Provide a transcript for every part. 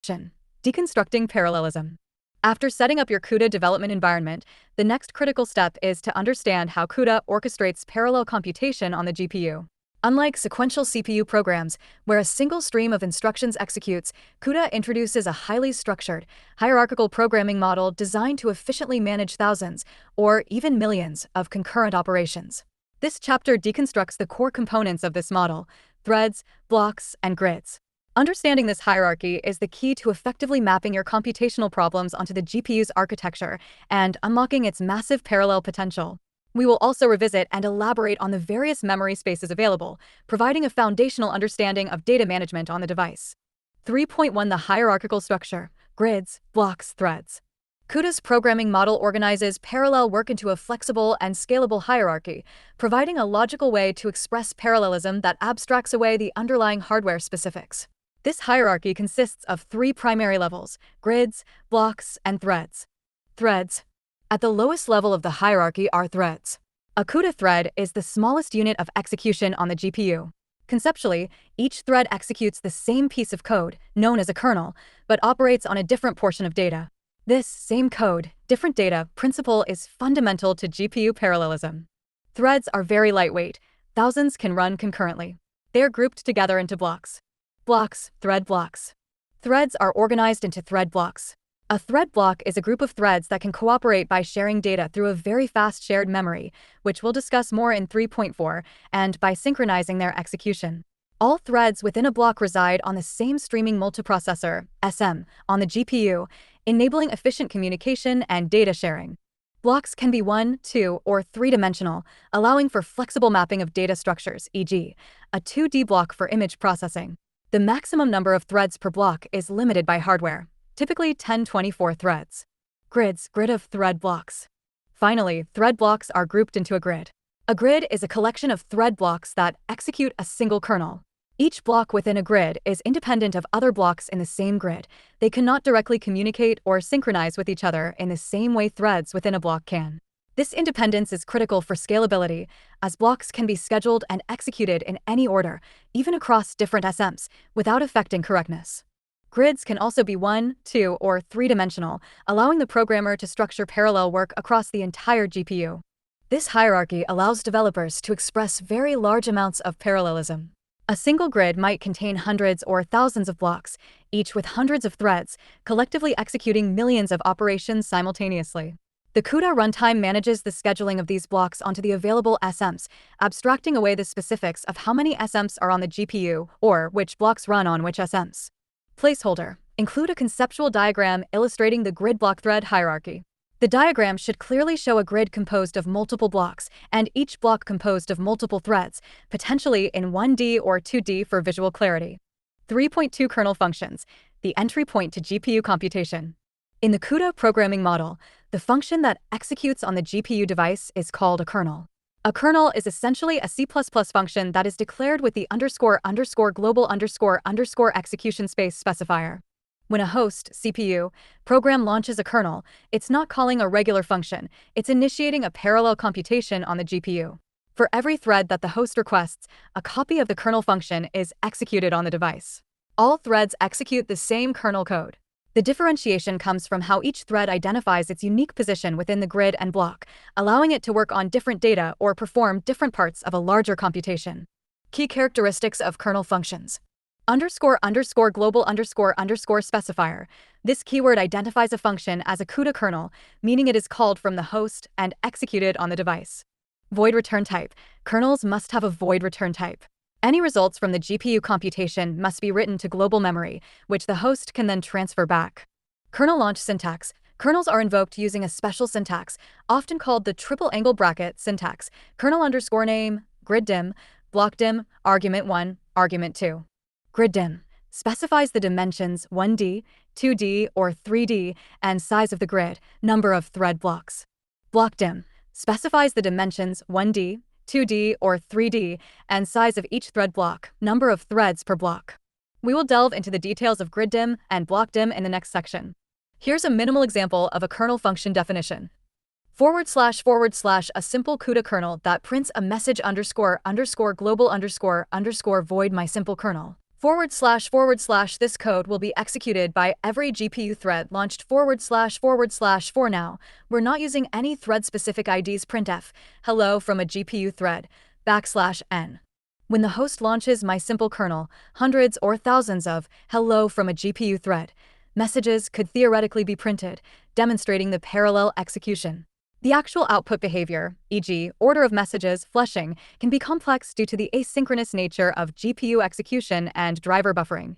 Introduction. Deconstructing parallelism. After setting up your CUDA development environment, the next critical step is to understand how CUDA orchestrates parallel computation on the GPU. Unlike sequential CPU programs, where a single stream of instructions executes, CUDA introduces a highly structured, hierarchical programming model designed to efficiently manage thousands, or even millions, of concurrent operations. This chapter deconstructs the core components of this model: threads, blocks, and grids. Understanding this hierarchy is the key to effectively mapping your computational problems onto the GPU's architecture and unlocking its massive parallel potential. We will also revisit and elaborate on the various memory spaces available, providing a foundational understanding of data management on the device. 3.1 The hierarchical structure: grids, blocks, threads. CUDA's programming model organizes parallel work into a flexible and scalable hierarchy, providing a logical way to express parallelism that abstracts away the underlying hardware specifics. This hierarchy consists of three primary levels: grids, blocks, and threads. Threads. At the lowest level of the hierarchy are threads. A CUDA thread is the smallest unit of execution on the GPU. Conceptually, each thread executes the same piece of code, known as a kernel, but operates on a different portion of data. This same code, different data principle is fundamental to GPU parallelism. Threads are very lightweight. Thousands can run concurrently. They are grouped together into blocks. Blocks, thread blocks. Threads are organized into thread blocks. A thread block is a group of threads that can cooperate by sharing data through a very fast shared memory, which we'll discuss more in 3.4, and by synchronizing their execution. All threads within a block reside on the same streaming multiprocessor, SM, on the GPU, enabling efficient communication and data sharing. Blocks can be 1, 2, or 3-dimensional, allowing for flexible mapping of data structures, e.g., a 2D block for image processing. The maximum number of threads per block is limited by hardware, typically 1024 threads. Grids, grid of thread blocks. Finally, thread blocks are grouped into a grid. A grid is a collection of thread blocks that execute a single kernel. Each block within a grid is independent of other blocks in the same grid. They cannot directly communicate or synchronize with each other in the same way threads within a block can. This independence is critical for scalability, as blocks can be scheduled and executed in any order, even across different SMs, without affecting correctness. Grids can also be 1, 2, or 3-dimensional, allowing the programmer to structure parallel work across the entire GPU. This hierarchy allows developers to express very large amounts of parallelism. A single grid might contain hundreds or thousands of blocks, each with hundreds of threads, collectively executing millions of operations simultaneously. The CUDA runtime manages the scheduling of these blocks onto the available SMs, abstracting away the specifics of how many SMs are on the GPU or which blocks run on which SMs. Placeholder. Include a conceptual diagram illustrating the grid block thread hierarchy. The diagram should clearly show a grid composed of multiple blocks, and each block composed of multiple threads, potentially in 1D or 2D for visual clarity. 3.2 Kernel functions, the entry point to GPU computation. In the CUDA programming model, the function that executes on the GPU device is called a kernel. A kernel is essentially a C++ function that is declared with the __global __ execution space specifier. When a host, CPU, program launches a kernel, it's not calling a regular function, it's initiating a parallel computation on the GPU. For every thread that the host requests, a copy of the kernel function is executed on the device. All threads execute the same kernel code. The differentiation comes from how each thread identifies its unique position within the grid and block, allowing it to work on different data or perform different parts of a larger computation. Key characteristics of kernel functions. __global __ specifier. This keyword identifies a function as a CUDA kernel, meaning it is called from the host and executed on the device. Void return type. Kernels must have a void return type. Any results from the GPU computation must be written to global memory, which the host can then transfer back. Kernel launch syntax. Kernels are invoked using a special syntax, often called the triple angle bracket syntax. Kernel _name, grid dim, block dim, argument 1, argument 2. Grid dim specifies the dimensions 1D, 2D, or 3D and size of the grid, number of thread blocks. Block dim specifies the dimensions 1D, 2D, or 3D and size of each thread block, number of threads per block. We will delve into the details of grid dim and block dim in the next section. Here's a minimal example of a kernel function definition. // a simple CUDA kernel that prints a message __global __ void my simple kernel. // this code will be executed by every GPU thread launched // for now. We're not using any thread-specific IDs printf, hello from a GPU thread, \n. When the host launches my simple kernel, hundreds or thousands of hello from a GPU thread messages could theoretically be printed, demonstrating the parallel execution. The actual output behavior, e.g., order of messages, fleshing, can be complex due to the asynchronous nature of GPU execution and driver buffering.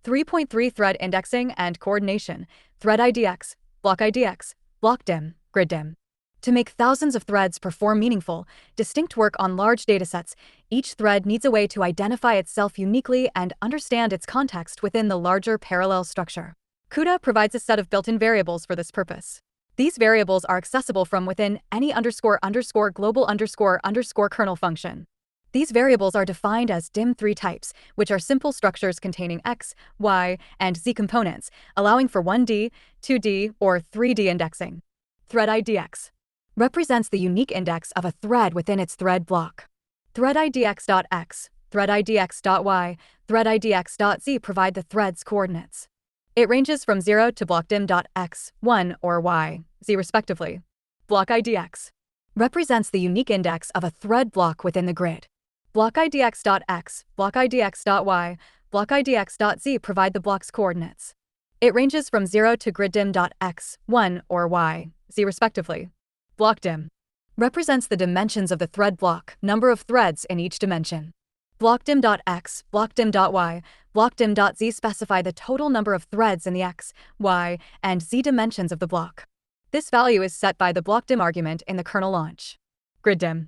3.3 Thread indexing and coordination, thread IDX, block IDX, block dim, grid dim. To make thousands of threads perform meaningful, distinct work on large datasets, each thread needs a way to identify itself uniquely and understand its context within the larger parallel structure. CUDA provides a set of built-in variables for this purpose. These variables are accessible from within any __global___ kernel function. These variables are defined as dim3 types, which are simple structures containing x, y, and z components, allowing for 1D, 2D, or 3D indexing. Thread IDX represents the unique index of a thread within its thread block. Thread IDX.x, thread IDX.y, thread IDX.z provide the thread's coordinates. It ranges from 0 to blockdim.x, 1, or y, z respectively. Block IDX represents the unique index of a thread block within the grid. Block IDX.x, block IDX.y, block IDX.z provide the block's coordinates. It ranges from 0 to griddim.x, 1, or y, z respectively. Block dim represents the dimensions of the thread block, number of threads in each dimension. Blockdim.x, blockdim.y, blockdim.z specify the total number of threads in the x, y, and z dimensions of the block. This value is set by the blockdim argument in the kernel launch. Griddim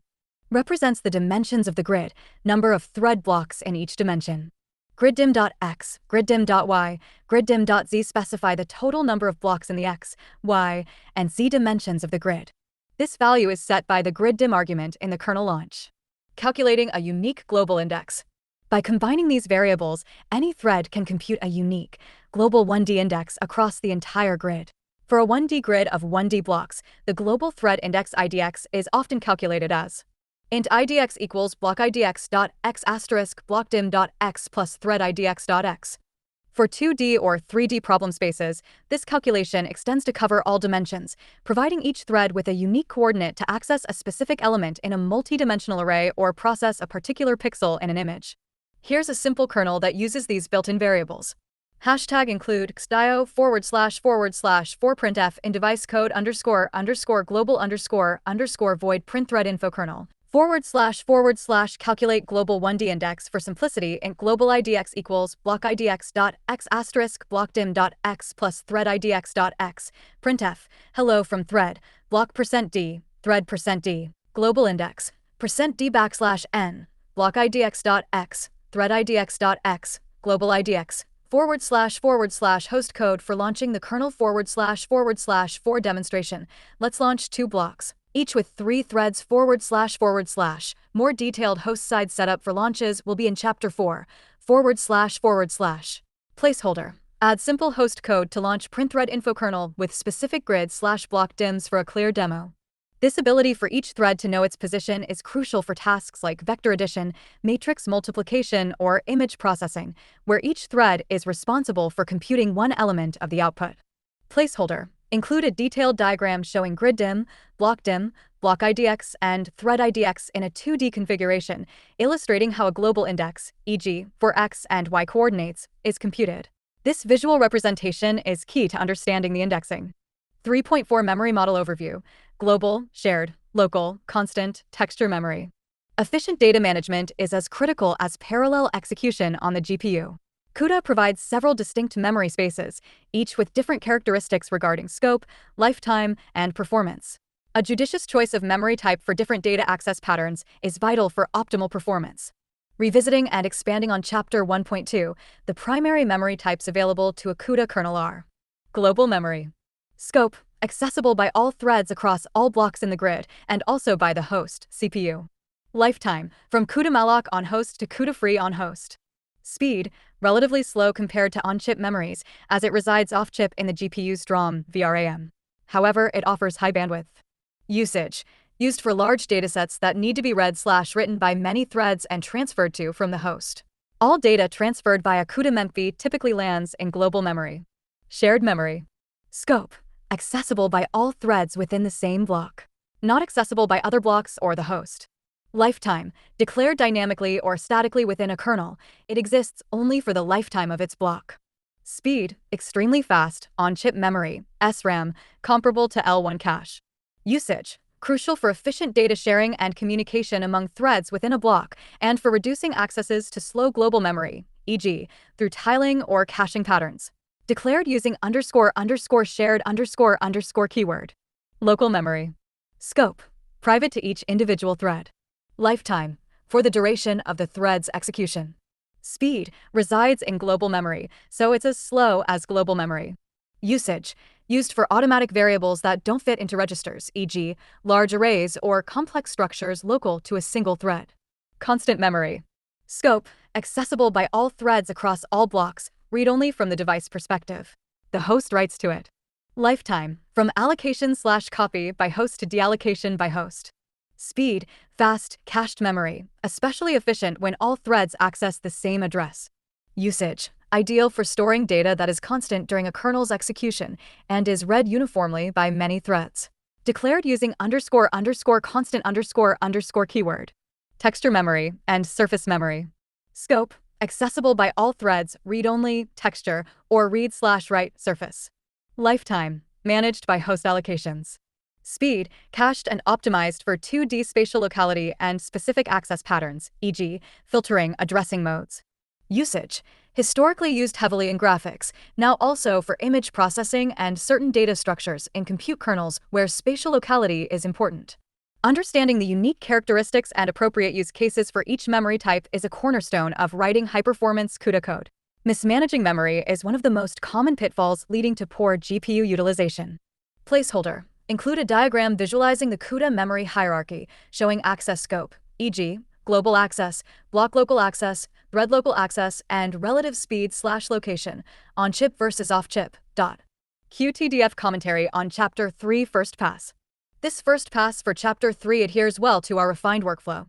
represents the dimensions of the grid, number of thread blocks in each dimension. Griddim.x, griddim.y, griddim.z specify the total number of blocks in the x, y, and z dimensions of the grid. This value is set by the griddim argument in the kernel launch. Calculating a unique global index. By combining these variables, any thread can compute a unique, global 1D index across the entire grid. For a 1D grid of 1D blocks, the global thread index IDX is often calculated as int IDX equals block IDX.x asterisk blockdim.x plus thread IDX.x. For 2D or 3D problem spaces, this calculation extends to cover all dimensions, providing each thread with a unique coordinate to access a specific element in a multi-dimensional array or process a particular pixel in an image. Here's a simple kernel that uses these built-in variables. Hashtag include xdio // for printf in device code __ global __ void print thread info kernel. // calculate global 1D index for simplicity int global IDX equals block IDX.x asterisk blockdim.x plus thread IDX.x, printf, hello from thread, block %d, thread %d, global index, %d\n, block IDX.x, thread IDX.x, global IDX, // host code for launching the kernel // for demonstration. Let's launch 2 blocks, each with 3 threads // More detailed host-side setup for launches will be in Chapter 4, // Placeholder. Add simple host code to launch printthread info kernel with specific grid/block dims for a clear demo. This ability for each thread to know its position is crucial for tasks like vector addition, matrix multiplication, or image processing, where each thread is responsible for computing one element of the output. Placeholder. Include a detailed diagram showing grid dim, block IDX, and thread IDX in a 2D configuration, illustrating how a global index, e.g., for x and y coordinates, is computed. This visual representation is key to understanding the indexing. 3.4 Memory Model Overview. Global, shared, local, constant, texture memory. Efficient data management is as critical as parallel execution on the GPU. CUDA provides several distinct memory spaces, each with different characteristics regarding scope, lifetime, and performance. A judicious choice of memory type for different data access patterns is vital for optimal performance. Revisiting and expanding on Chapter 1.2, the primary memory types available to a CUDA kernel are: global memory. Scope, accessible by all threads across all blocks in the grid, and also by the host, CPU. Lifetime, from CUDA malloc on host to CUDA free on host. Speed, relatively slow compared to on-chip memories, as it resides off-chip in the GPU's DRAM, VRAM. However, it offers high bandwidth. Usage, used for large datasets that need to be read/written by many threads and transferred to from the host. All data transferred via CUDA memfy typically lands in global memory. Shared memory. Scope. Accessible by all threads within the same block. Not accessible by other blocks or the host. Lifetime. Declared dynamically or statically within a kernel, it exists only for the lifetime of its block. Speed. Extremely fast, on-chip memory, SRAM, comparable to L1 cache. Usage. Crucial for efficient data sharing and communication among threads within a block, and for reducing accesses to slow global memory, e.g., through tiling or caching patterns. Declared using __shared___ keyword. Local memory. Scope. Private to each individual thread. Lifetime. For the duration of the thread's execution. Speed. Resides in global memory, so it's as slow as global memory. Usage. Used for automatic variables that don't fit into registers, e.g., large arrays or complex structures local to a single thread. Constant memory. Scope. Accessible by all threads across all blocks, read-only from the device perspective. The host writes to it. Lifetime. From allocation/copy by host to deallocation by host. Speed. Fast, cached memory, especially efficient when all threads access the same address. Usage. Ideal for storing data that is constant during a kernel's execution and is read uniformly by many threads. Declared using __constant___ keyword. Texture memory and surface memory. Scope. Accessible by all threads, read-only, texture, or read/write surface. Lifetime. Managed by host allocations. Speed. Cached and optimized for 2D spatial locality and specific access patterns, e.g., filtering addressing modes. Usage. Historically used heavily in graphics, now also for image processing and certain data structures in compute kernels where spatial locality is important. Understanding the unique characteristics and appropriate use cases for each memory type is a cornerstone of writing high-performance CUDA code. Mismanaging memory is one of the most common pitfalls leading to poor GPU utilization. Placeholder. Include a diagram visualizing the CUDA memory hierarchy, showing access scope, e.g., global access, block local access, thread local access, and relative speed/location, on-chip versus off-chip. QTDF commentary on Chapter 3 First Pass. This first pass for Chapter 3 adheres well to our refined workflow.